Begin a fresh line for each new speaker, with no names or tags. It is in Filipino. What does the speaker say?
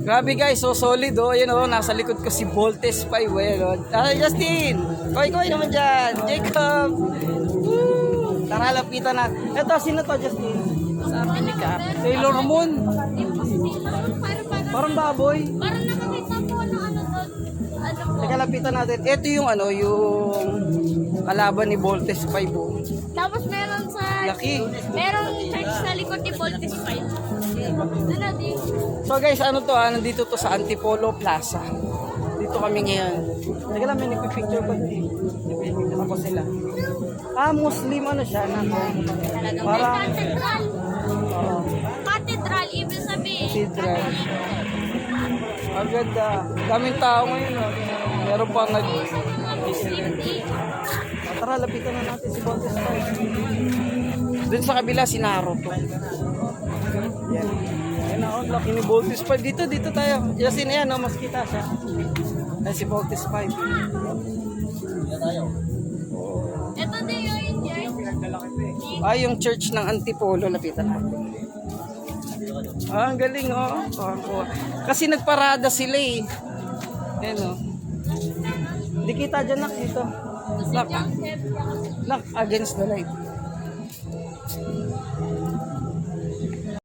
Grabe guys, so solid oh. Ayan oh, nasa likod ko si Voltes 5. Ayan oh. Justin! Koy naman dyan. Jacob! Woo! Tara, lapitan na. Eto, sino to Justin?
Sabi ni Cap.
Sailor Moon. Parang baboy.
Parang nakakita ko ano doon.
Teka, lapitan natin. Ito yung yung kalaban ni Voltes 5 oh.
Tapos meron
Laki.
merong church sa likod ni Voltes 5. Doon natin.
So guys, ano to nandito to sa Antipolo Plaza. Dito kami ngayon. Teka lang, may nagpipicture ko. Nagpipicture ako sila. Muslim ano siya na. Parang,
Cathedral.
oo,
Cathedral, ibig sabihin.
cathedral. Ang ganda. Daming tao ngayon. Oh. Meron pa nag...
Muslim din.
Tara, lapitan na natin si Voltes 5. Doon sa kabila, si Naruto. Yan. Yan ako, laki ni Voltes 5. Dito tayo. Yasin yan, no? Mas kita siya. Yan si Voltes 5.
Ito din yung church.
Yung church ng Antipolo, lapitan natin. Ang galing, oh. Kasi nagparada sila eh. Yan, oh. Hindi kita dyan, nak, dito. Nak, against the light.